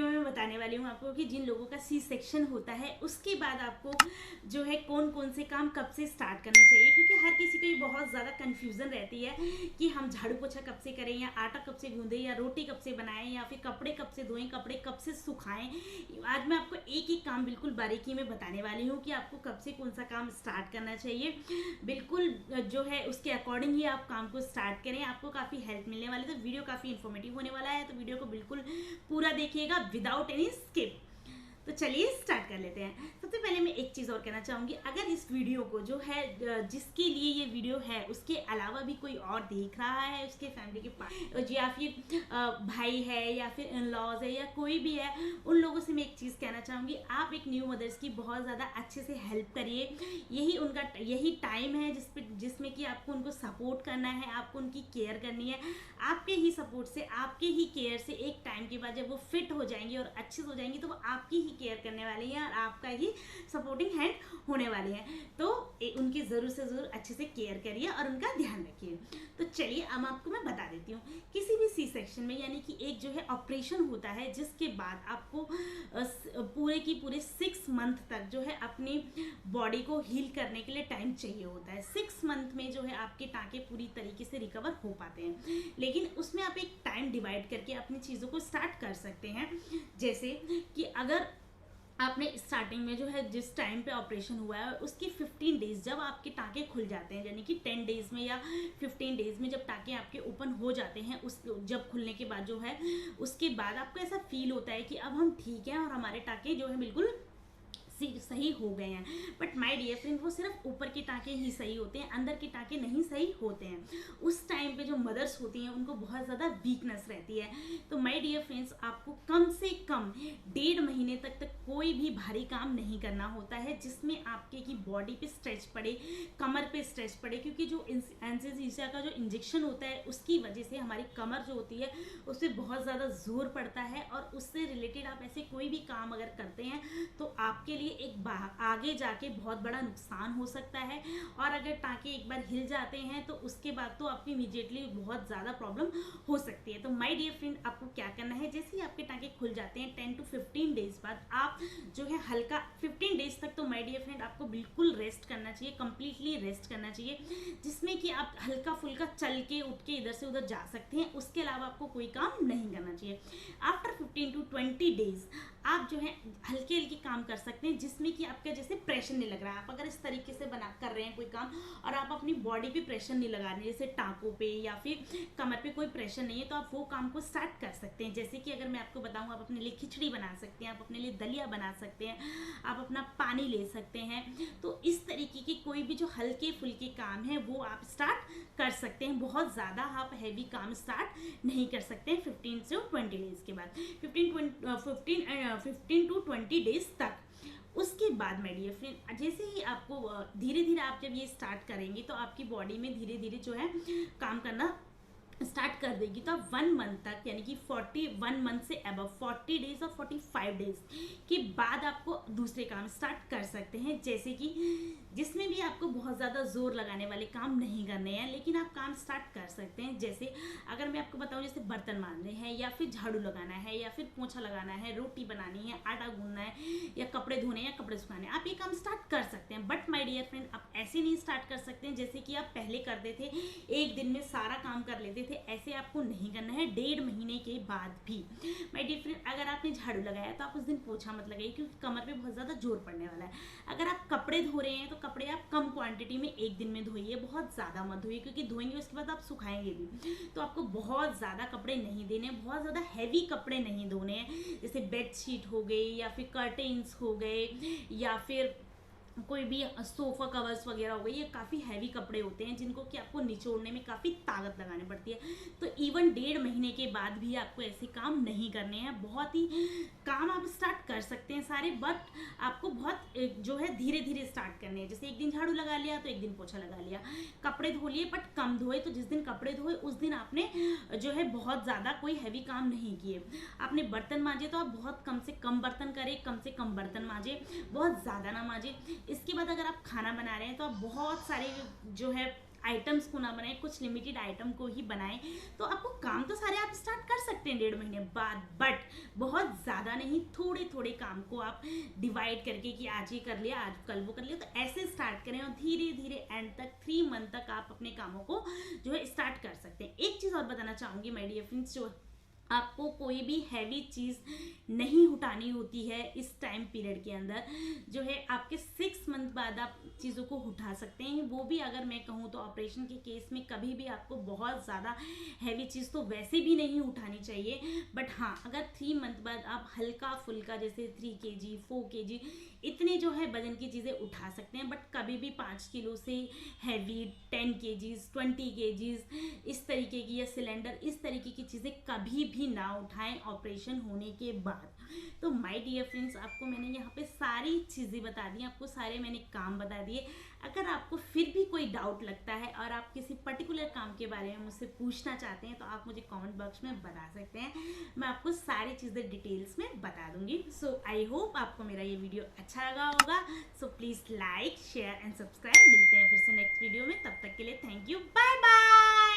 Video में मैं बताने वाली हूँ आपको कि जिन लोगों का सी सेक्शन होता है उसके बाद आपको जो है कौन कौन से काम कब से स्टार्ट करने चाहिए, क्योंकि हर किसी को ये बहुत ज़्यादा कन्फ्यूज़न रहती है कि हम झाड़ू पोछा कब से करें, या आटा कब से गूंदें, या रोटी कब से बनाएं, या फिर कपड़े कब से धोएं, कपड़े कब से सुखाएं। आज मैं आपको एक एक काम बिल्कुल बारीकी में बताने वाली हूँ कि आपको कब से कौन सा काम स्टार्ट करना चाहिए। बिल्कुल जो है उसके अकॉर्डिंग ही आप काम को स्टार्ट करें, आपको काफ़ी हेल्प मिलने वाली है। तो वीडियो काफ़ी इन्फॉर्मेटिव होने वाला है, तो वीडियो को बिल्कुल पूरा देखिएगा विदाउट एनी स्किप। तो चलिए स्टार्ट कर लेते हैं। सबसे पहले मैं एक चीज़ और कहना चाहूँगी, अगर इस वीडियो को जो है जिसके लिए ये वीडियो है उसके अलावा भी कोई और देख रहा है, उसके फैमिली के पास या फिर भाई है या फिर इन लॉज है या कोई भी है, उन लोगों से मैं एक चीज़ कहना चाहूँगी, आप एक न्यू मदर्स की बहुत ज़्यादा अच्छे से हेल्प करिए। यही टाइम है जिसमें कि आपको उनको सपोर्ट करना है, आपको उनकी केयर करनी है। आपके ही सपोर्ट से, आपके ही केयर से एक टाइम के बाद जब वो फिट हो जाएंगी और अच्छे से हो जाएंगी तो वो आपकी ही केयर करने वाली हैं और आपका ही सपोर्टिंग हैंड होने वाली हैं। तो उनकी ज़रूर से ज़रूर अच्छे से केयर करिए और उनका ध्यान रखिए। तो चलिए अब आपको मैं बता देती हूँ, किसी भी सी सेक्शन में यानी कि एक जो है ऑपरेशन होता है जिसके बाद आपको पूरे की पूरे 6 मंथ तक जो है अपनी बॉडी को हील करने के लिए टाइम चाहिए होता है। 6 मंथ में जो है आपके टाँके पूरी तरीके से रिकवर हो पाते हैं, लेकिन उसमें आप एक टाइम डिवाइड करके अपनी चीज़ों को स्टार्ट कर सकते हैं। जैसे कि अगर आपने स्टार्टिंग में जो है जिस टाइम पे ऑपरेशन हुआ है उसके 15 डेज जब आपके टाँके खुल जाते हैं, यानी कि 10 डेज में या 15 डेज में जब टाँके आपके ओपन हो जाते हैं, उस जब खुलने के बाद जो है उसके बाद आपको ऐसा फील होता है कि अब हम ठीक हैं और हमारे टाँके जो है बिल्कुल सही हो गए हैं। बट माय डियर फ्रेंड, वो सिर्फ ऊपर के टाँके ही सही होते हैं, अंदर के टाँके नहीं सही होते हैं। उस टाइम पे जो मदर्स होती हैं उनको बहुत ज़्यादा वीकनेस रहती है। तो माय डियर फ्रेंड्स, आपको कम से कम 1.5 महीने तक कोई भी भारी काम नहीं करना होता है जिसमें आपके की बॉडी पे स्ट्रेच पड़े, कमर पे स्ट्रेच पड़े, क्योंकि जो एनेस्थीसिया का जो इंजेक्शन होता है उसकी वजह से हमारी कमर जो होती है उस पर बहुत ज़्यादा जोर पड़ता है, और उससे रिलेटेड आप ऐसे कोई भी काम अगर करते हैं तो आपके लिए एक आगे जाके बहुत बड़ा नुकसान हो सकता है। और अगर टाँके एक बार हिल जाते हैं तो उसके बाद तो आपकी इमीडिएटली बहुत ज़्यादा प्रॉब्लम हो सकती है। तो माय डियर फ्रेंड, आपको क्या करना है, जैसे ही आपके टाँके खुल जाते हैं 10 to 15 डेज बाद आप जो है हल्का 15 डेज तक तो माय डियर फ्रेंड आपको बिल्कुल रेस्ट करना चाहिए, कंप्लीटली रेस्ट करना चाहिए, जिसमें कि आप हल्का फुल्का चल के उठ के इधर से उधर जा सकते हैं। उसके अलावा आपको कोई काम नहीं करना चाहिए। आफ्टर 15 to 20 डेज आप जो है हल्के हल्के काम कर सकते हैं जिसमें कि आपका जैसे प्रेशर नहीं लग रहा है। आप अगर इस तरीके से कर रहे हैं कोई काम और आप अपनी बॉडी पे प्रेशर नहीं लगा रहे, जैसे टाँकों पे या फिर कमर पे कोई प्रेशर नहीं है, तो आप वो काम को स्टार्ट कर सकते हैं। जैसे कि अगर मैं आपको बताऊं, आप अपने लिए खिचड़ी बना सकते हैं, आप अपने लिए दलिया बना सकते हैं, आप अपना पानी ले सकते हैं। तो इस तरीके के कोई भी जो हल्के फुल्के काम है वो आप स्टार्ट कर सकते हैं। बहुत ज़्यादा आप हैवी काम स्टार्ट नहीं कर सकते हैं 15 से 20 डेज के बाद, 15 to 20 डेज तक। उसके बाद माय डियर फ्रेंड, जैसे ही आपको धीरे धीरे आप जब ये स्टार्ट करेंगे तो आपकी बॉडी में धीरे धीरे जो है काम करना स्टार्ट कर देगी। तो आप 1 मंथ तक, यानी कि 41 मंथ से अबव 40 डेज और 45 डेज के बाद आपको दूसरे काम स्टार्ट कर सकते हैं, जैसे कि जिसमें भी आपको बहुत ज़्यादा जोर लगाने वाले काम नहीं करने हैं, लेकिन आप काम स्टार्ट कर सकते हैं। जैसे अगर मैं आपको बताऊं, जैसे बर्तन मांजने हैं, या फिर झाड़ू लगाना है, या फिर पोछा लगाना है, रोटी बनानी है, आटा गूंदना है, या कपड़े धोने या कपड़े सुखाने, आप ये काम स्टार्ट कर सकते हैं। बट माय डियर फ्रेंड, आप ऐसे नहीं स्टार्ट कर सकते हैं जैसे कि आप पहले करते थे, एक दिन में सारा काम कर लेते थे। ऐसे आपको नहीं करना है 1.5 महीने के बाद भी। माय डियर फ्रेंड, अगर आपने झाड़ू लगाया तो आप उस दिन पोछा मत लगाइए, क्योंकि कमर पे बहुत ज़्यादा जोर पड़ने वाला है। अगर आप कपड़े धो रहे हैं तो कपड़े आप कम क्वांटिटी में एक दिन में धोइए, बहुत ज़्यादा मत धोइए, क्योंकि धोएंगे उसके बाद आप सुखाएंगे भी, तो आपको बहुत ज़्यादा कपड़े नहीं देने, बहुत ज़्यादा हैवी कपड़े नहीं धोने हैं। जैसे बेडशीट हो गई, या फिर कर्टेन्स हो गए, या फिर कोई भी सोफ़ा कवर्स वगैरह हो गए, ये काफ़ी हैवी कपड़े होते हैं जिनको कि आपको निचोड़ने में काफ़ी ताकत लगानी पड़ती है। तो इवन 1.5 महीने के बाद भी आपको ऐसे काम नहीं करने हैं। बहुत ही काम आप स्टार्ट कर सकते हैं सारे, बट आपको बहुत जो है धीरे धीरे स्टार्ट करने हैं। जैसे एक दिन झाड़ू लगा लिया तो एक दिन पोछा लगा लिया, कपड़े धो लिए बट कम धोए, तो जिस दिन कपड़े धोए उस दिन आपने जो है बहुत ज़्यादा कोई हैवी काम नहीं किए। आपने बर्तन मांजे तो आप बहुत कम से कम बर्तन करें, कम से कम बर्तन मांजे, बहुत ज़्यादा ना मांजे। इसके बाद अगर आप खाना बना रहे हैं तो आप बहुत सारे जो है आइटम्स को ना बनाएं, कुछ लिमिटेड आइटम को ही बनाएं। तो आपको काम तो सारे आप स्टार्ट कर सकते 1.5 महीने बाद, बट बहुत ज़्यादा नहीं, थोड़े थोड़े काम को आप डिवाइड करके कि आज ये कर लिया, आज कल वो कर लिया, तो ऐसे स्टार्ट करें और धीरे धीरे एंड तक 3 मंथ तक आप अपने कामों को जो है स्टार्ट कर सकते हैं। एक चीज़ और बताना चाहूँगी माय डियर फ्रेंड्स, जो आपको कोई भी हैवी चीज़ नहीं उठानी होती है इस टाइम पीरियड के अंदर, जो है आपके 6 मंथ बाद आप चीज़ों को उठा सकते हैं। वो भी अगर मैं कहूँ तो ऑपरेशन के केस में कभी भी आपको बहुत ज़्यादा हैवी चीज़ तो वैसे भी नहीं उठानी चाहिए, बट हाँ अगर 3 मंथ बाद आप हल्का फुल्का जैसे 3 kg 4 kg इतने जो है वजन की चीज़ें उठा सकते हैं, बट कभी भी 5 किलो से हैवी 10 kgs 20 kgs इस तरीके की या सिलेंडर इस तरीके की चीज़ें कभी भी ना उठाएं ऑपरेशन होने के बाद। तो माय डियर फ्रेंड्स, आपको मैंने यहाँ पे सारी चीज़ें बता दी, आपको सारे मैंने काम बता दिए। अगर आपको फिर भी कोई डाउट लगता है और आप किसी पर्टिकुलर काम के बारे में मुझसे पूछना चाहते हैं तो आप मुझे कमेंट बॉक्स में बता सकते हैं, मैं आपको सारी चीज़ें डिटेल्स में बता दूंगी। सो आई होप आपको मेरा ये वीडियो अच्छा लगा होगा। So please like share and subscribe. मिलते हैं फिर से नेक्स्ट वीडियो में, तब तक के लिए थैंक यू, बाय बाय।